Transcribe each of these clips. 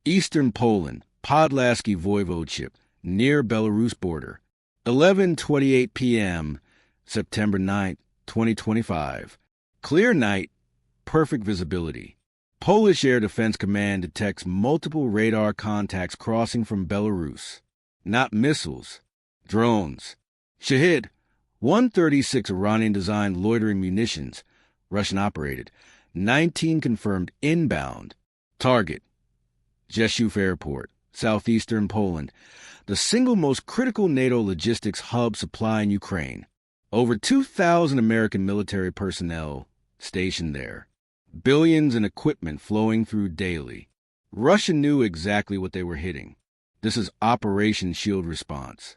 Eastern Poland, Podlaskie Voivodeship, near Belarus border. 11:28 p.m., September 9, 2025. Clear night, perfect visibility. Polish Air Defense Command detects multiple radar contacts crossing from Belarus. Not missiles, drones. Shahed-136 Iranian-designed loitering munitions, Russian-operated. 19 confirmed inbound. Target: Rzeszów Airport, southeastern Poland, the single most critical NATO logistics hub supplying Ukraine. Over 2,000 American military personnel stationed there. Billions in equipment flowing through daily. Russia knew exactly what they were hitting. This is Operation Shield Response.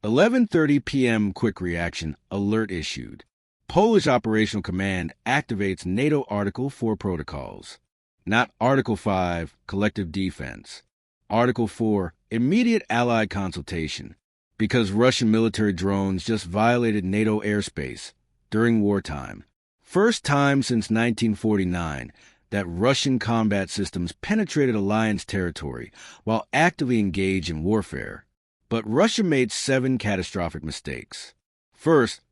11:30 p.m. Quick reaction alert issued. Polish Operational Command activates NATO Article 4 protocols. Not Article 5, Collective Defense. Article 4, Immediate Allied Consultation. Because Russian military drones just violated NATO airspace during wartime. First time since 1949 that Russian combat systems penetrated alliance territory while actively engaged in warfare. But Russia made 7 catastrophic mistakes. First,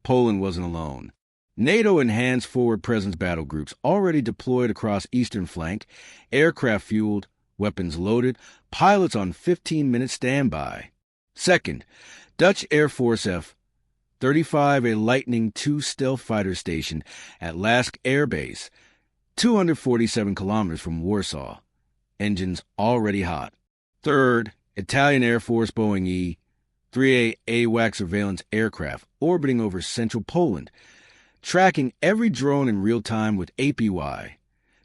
Poland wasn't alone. NATO enhanced forward presence battle groups already deployed across eastern flank, aircraft fueled, weapons loaded, pilots on 15-minute standby. Second, Dutch Air Force F-35A Lightning II stealth fighter station at Rzeszów Airbase, 247 kilometers from Warsaw. Engines already hot. Third, Italian Air Force Boeing E-3A AWACS surveillance aircraft orbiting over central Poland, tracking every drone in real time with APY,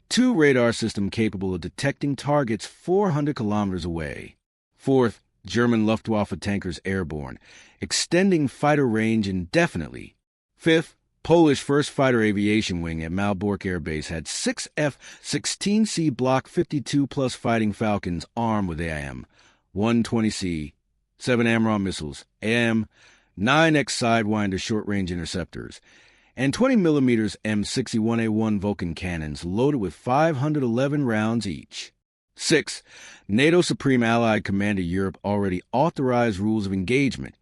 2 radar system capable of detecting targets 400 kilometers away. Fourth, German Luftwaffe tankers airborne, extending fighter range indefinitely. Fifth, Polish 1st Fighter Aviation Wing at Malbork Air Base had 6 F-16C Block 52 plus Fighting Falcons armed with AIM-120C, 7 AMRAAM missiles, AIM-9X Sidewinder short-range interceptors, and 20mm M61A1 Vulcan cannons loaded with 511 rounds each. 6. NATO Supreme Allied Commander Europe already authorized rules of engagement.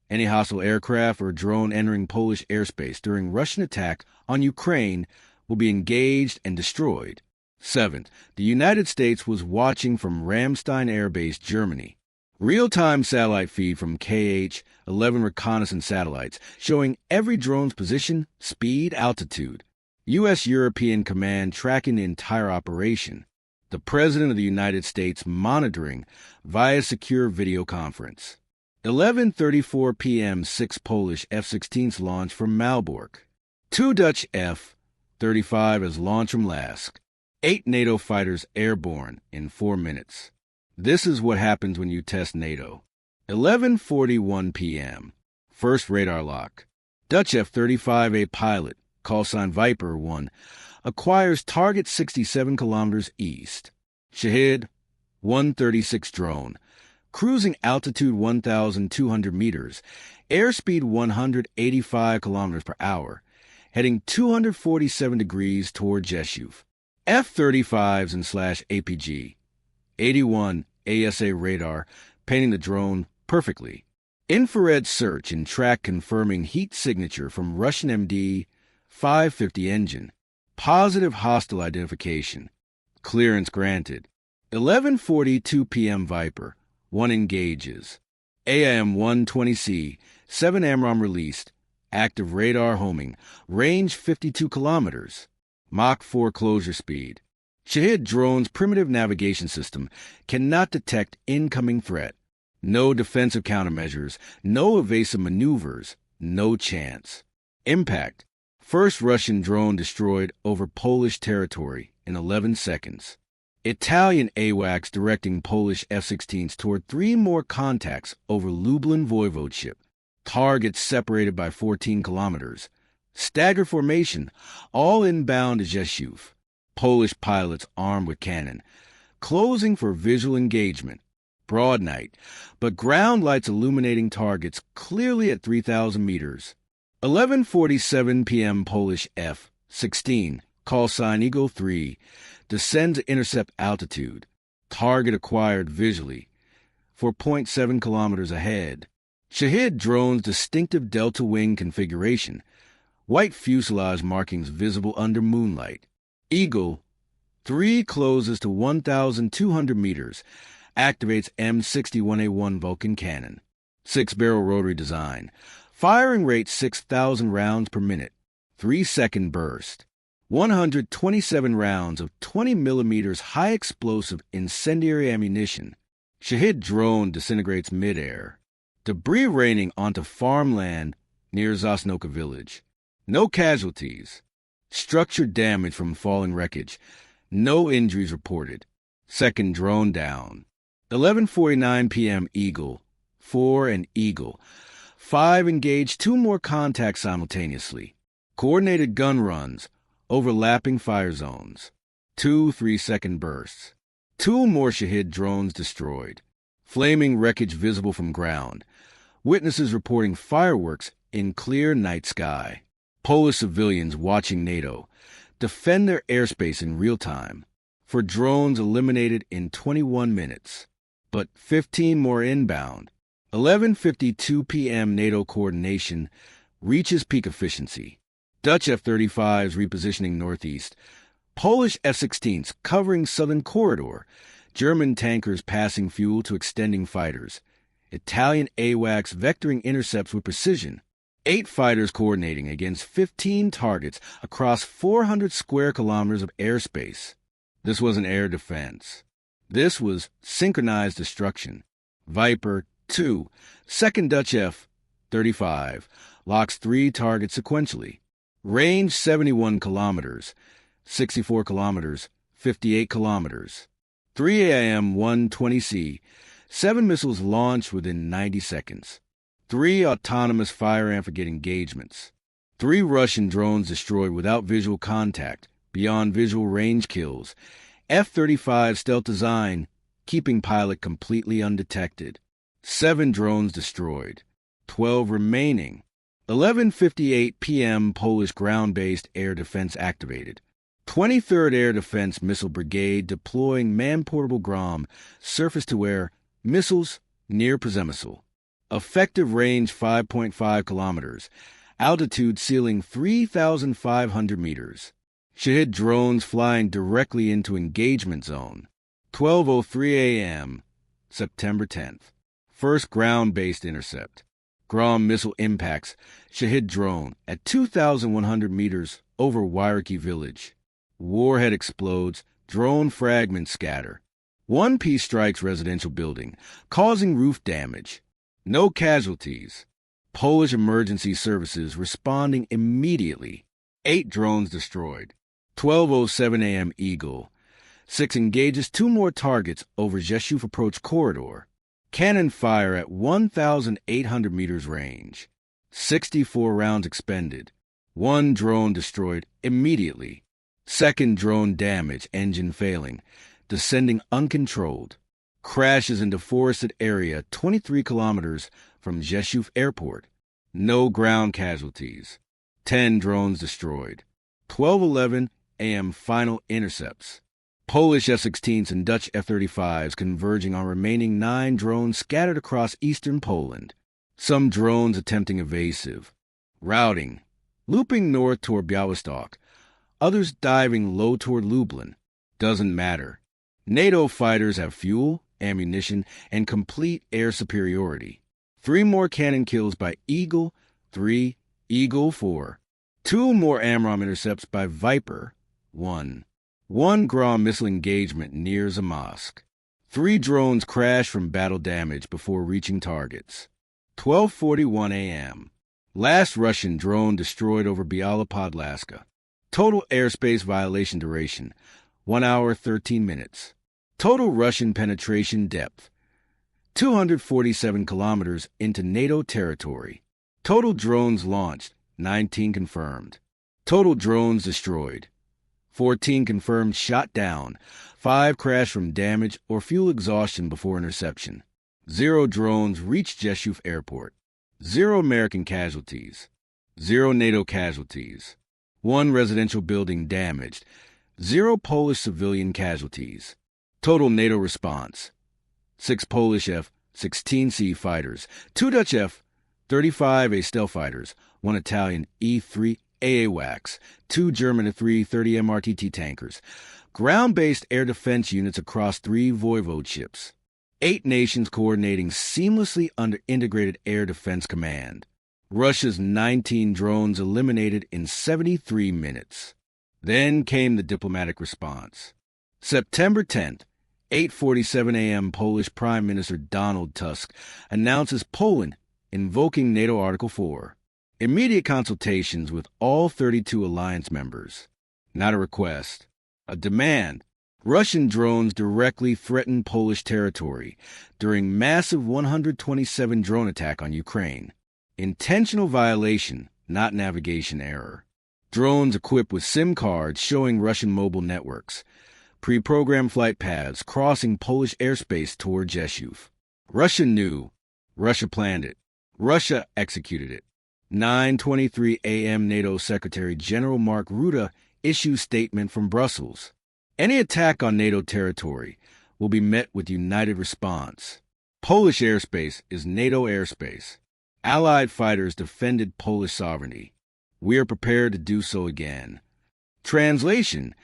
Any hostile aircraft or drone entering Polish airspace during Russian attack on Ukraine will be engaged and destroyed. 7. The United States was watching from Ramstein Air Base, Germany. Real-time satellite feed from KH-11 reconnaissance satellites showing every drone's position, speed, altitude. U.S.-European Command tracking the entire operation. The President of the United States monitoring via secure video conference. 11:34 p.m. 6 Polish F-16s launched from Malbork. 2 Dutch F-35As launched from Lask. 8 NATO fighters airborne in 4 minutes. This is what happens when you test NATO. 11:41 p.m. First radar lock. Dutch F-35A pilot, callsign Viper 1, acquires target 67 kilometers east. Shahed-136 drone, cruising altitude 1,200 meters, airspeed 185 kilometers per hour, heading 247 degrees toward Rzeszów. F-35s and /APG. 81 ASA radar, painting the drone perfectly. Infrared search and track confirming heat signature from Russian MD-550 engine. Positive hostile identification. Clearance granted. 11:42 p.m. Viper. 1 engages. AIM-120C. 7 AMRAAM released. Active radar homing. Range 52 kilometers. Mach 4 closure speed. Shahed drone's primitive navigation system cannot detect incoming threat. No defensive countermeasures. No evasive maneuvers. No chance. Impact. First Russian drone destroyed over Polish territory in 11 seconds. Italian AWACS directing Polish F-16s toward 3 more contacts over Lublin Voivodeship. Targets separated by 14 kilometers. Stagger formation, all inbound to Rzeszów. Polish pilots armed with cannon. Closing for visual engagement. Broad night, but ground lights illuminating targets clearly at 3,000 meters. 11:47 p.m. Polish F-16, callsign Eagle 3, descends to intercept altitude. Target acquired visually. 4.7 kilometers ahead. Shahed drone's distinctive delta wing configuration. White fuselage markings visible under moonlight. Eagle 3 closes to 1,200 meters. Activates M61A1 Vulcan cannon. 6-barrel rotary design. Firing rate 6,000 rounds per minute. 3-second burst. 127 rounds of 20 millimeters high explosive incendiary ammunition. Shahed drone disintegrates midair. Debris raining onto farmland near Zasnoka village. No casualties. Structure damage from falling wreckage. No injuries reported. Second drone down. 11:49 p.m. Eagle 4 and Eagle 5 engaged 2 more contacts simultaneously. Coordinated gun runs, overlapping fire zones. 2 3-second bursts. 2 more Shahed drones destroyed. Flaming wreckage visible from ground. Witnesses reporting fireworks in clear night sky. Polish civilians watching NATO defend their airspace in real time. For drones eliminated in 21 minutes. But 15 more inbound. 11:52 p.m. NATO coordination reaches peak efficiency. Dutch F-35s repositioning northeast. Polish F-16s covering southern corridor. German tankers passing fuel to extending fighters. Italian AWACS vectoring intercepts with precision. 8 fighters coordinating against 15 targets across 400 square kilometers of airspace. This wasn't air defense. This was synchronized destruction. Viper 2, 2nd Dutch F-35, locks 3 targets sequentially. Range 71 kilometers, 64 kilometers, 58 kilometers. 3 a.m. 120C, 7 missiles launched within 90 seconds. 3 autonomous fire-amphicate engagements. 3 Russian drones destroyed without visual contact, beyond visual range kills. F-35 stealth design, keeping pilot completely undetected. 7 drones destroyed. 12 remaining. 11:58 p.m. Polish ground-based air defense activated. 23rd Air Defense Missile Brigade deploying man-portable Grom surface-to-air missiles near Przemysl. Effective range 5.5 kilometers. Altitude ceiling 3,500 meters. Shahed drones flying directly into engagement zone. 12:03 a.m. September 10th. First ground-based intercept. Grom missile impacts Shahed drone at 2,100 meters over Wyriki village. Warhead explodes. Drone fragments scatter. One piece strikes residential building, causing roof damage. No casualties. Polish emergency services responding immediately. 8 drones destroyed. 12:07 a.m. Eagle 6 engages 2 more targets over Rzeszów approach corridor. Cannon fire at 1,800 meters range. 64 rounds expended. 1 drone destroyed immediately. Second drone damage, engine failing, descending uncontrolled. Crashes into forested area 23 kilometers from Rzeszów Airport. No ground casualties. 10 drones destroyed. 12:11 a.m. Final intercepts. Polish F-16s and Dutch F-35s converging on remaining 9 drones scattered across eastern Poland. Some drones attempting evasive. Routing. Looping north toward Białystok. Others diving low toward Lublin. Doesn't matter. NATO fighters have fuel, ammunition, and complete air superiority. 3 more cannon kills by Eagle 3, Eagle 4. 2 more AMRAAM intercepts by Viper 1. 1 Grom missile engagement near Zamosk. 3 drones crash from battle damage before reaching targets. 12:41 a.m. Last Russian drone destroyed over Biała-Podlaska. Total airspace violation duration 1 hour 13 minutes. Total Russian penetration depth 247 kilometers into NATO territory. Total drones launched 19 confirmed. Total drones destroyed 14 confirmed shot down. 5 crashed from damage or fuel exhaustion before interception. 0 drones reached Rzeszów Airport. 0 American casualties. 0 NATO casualties. 1 residential building damaged. 0 Polish civilian casualties. Total NATO response: 6 Polish F-16C fighters, 2 Dutch F-35A stealth fighters, 1 Italian E-3 AWACS, 2 German A-330 MRTT tankers, ground-based air defense units across 3 Voivode ships, 8 nations coordinating seamlessly under Integrated Air Defense Command. Russia's 19 drones eliminated in 73 minutes. Then came the diplomatic response. September 10th, 8:47 a.m. Polish Prime Minister Donald Tusk announces Poland invoking NATO Article 4. Immediate consultations with all 32 alliance members. Not a request, a demand. Russian drones directly threatened Polish territory during massive 127 drone attack on Ukraine. Intentional violation, not navigation error. Drones equipped with SIM cards showing Russian mobile networks. Pre-programmed flight paths crossing Polish airspace toward Rzeszów. Russia knew. Russia planned it. Russia executed it. 9:23 a.m. NATO Secretary General Mark Rutte issues statement from Brussels. Any attack on NATO territory will be met with united response. Polish airspace is NATO airspace. Allied fighters defended Polish sovereignty. We are prepared to do so again. Translation: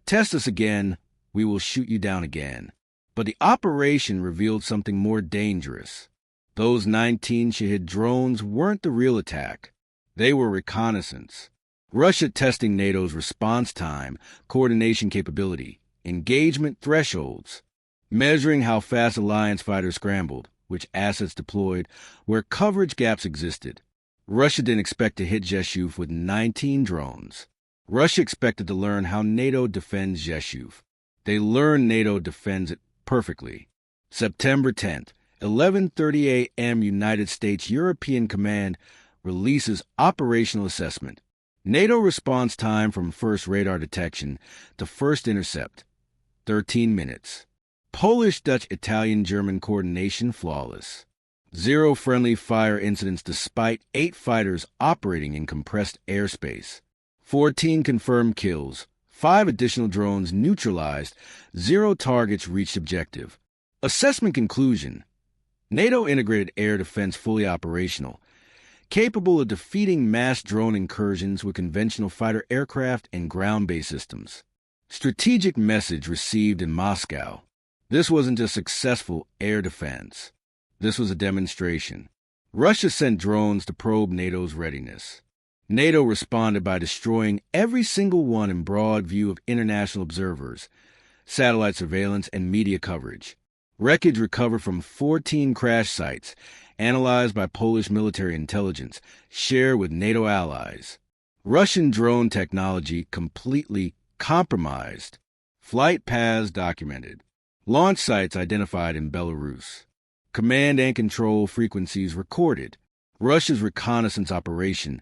test us again, we will shoot you down again. But the operation revealed something more dangerous. Those 19 Shahed drones weren't the real attack. They were reconnaissance. Russia testing NATO's response time, coordination capability, engagement thresholds, measuring how fast alliance fighters scrambled, which assets deployed, where coverage gaps existed. Russia didn't expect to hit Rzeszów with 19 drones. Russia expected to learn how NATO defends Rzeszów. They learned NATO defends it perfectly. September 10th, 11:30 a.m. United States European Command releases operational assessment. NATO response time from first radar detection to first intercept, 13 minutes. Polish, Dutch, Italian, German coordination flawless. 0 friendly fire incidents despite 8 fighters operating in compressed airspace. 14 confirmed kills, 5 additional drones neutralized, 0 targets reached objective. Assessment conclusion: NATO integrated air defense fully operational, capable of defeating mass drone incursions with conventional fighter aircraft and ground-based systems. Strategic message received in Moscow. This wasn't just successful air defense. This was a demonstration. Russia sent drones to probe NATO's readiness. NATO responded by destroying every single one in broad view of international observers, satellite surveillance, and media coverage. Wreckage recovered from 14 crash sites, analyzed by Polish military intelligence, shared with NATO allies. Russian drone technology completely compromised. Flight paths documented. Launch sites identified in Belarus. Command and control frequencies recorded. Russia's reconnaissance operation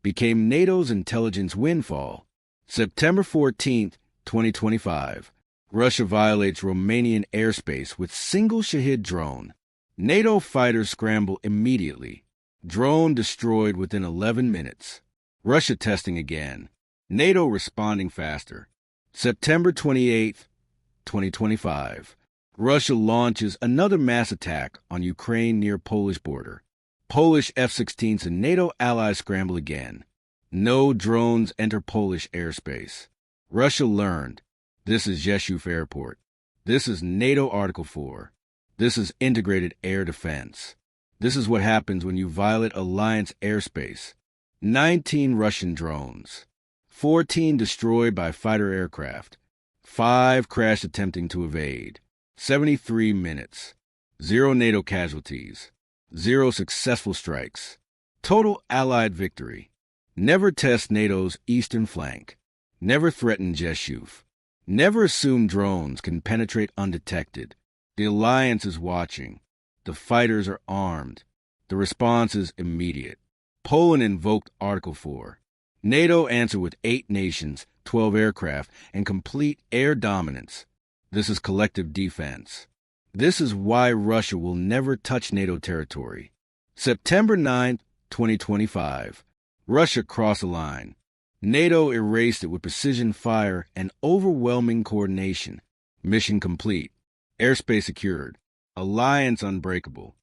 became NATO's intelligence windfall. September 14th, 2025. Russia violates Romanian airspace with single Shahed drone. NATO fighters scramble immediately. Drone destroyed within 11 minutes. Russia testing again. NATO responding faster. September 28th, 2025. Russia launches another mass attack on Ukraine near Polish border. Polish F-16s and NATO allies scramble again. No drones enter Polish airspace. Russia learned. This is Rzeszów Airport. This is NATO Article 4. This is integrated air defense. This is what happens when you violate alliance airspace. 19 Russian drones. 14 destroyed by fighter aircraft. 5 crashed attempting to evade. 73 minutes. 0 NATO casualties. 0 successful strikes. Total Allied victory. Never test NATO's eastern flank. Never threaten Rzeszów. Never assume drones can penetrate undetected. The alliance is watching. The fighters are armed. The response is immediate. Poland invoked Article 4. NATO answered with 8 nations, 12 aircraft, and complete air dominance. This is collective defense. This is why Russia will never touch NATO territory. September 9th, 2025. Russia crossed the line. NATO erased it with precision fire and overwhelming coordination. Mission complete. Airspace secured. Alliance unbreakable.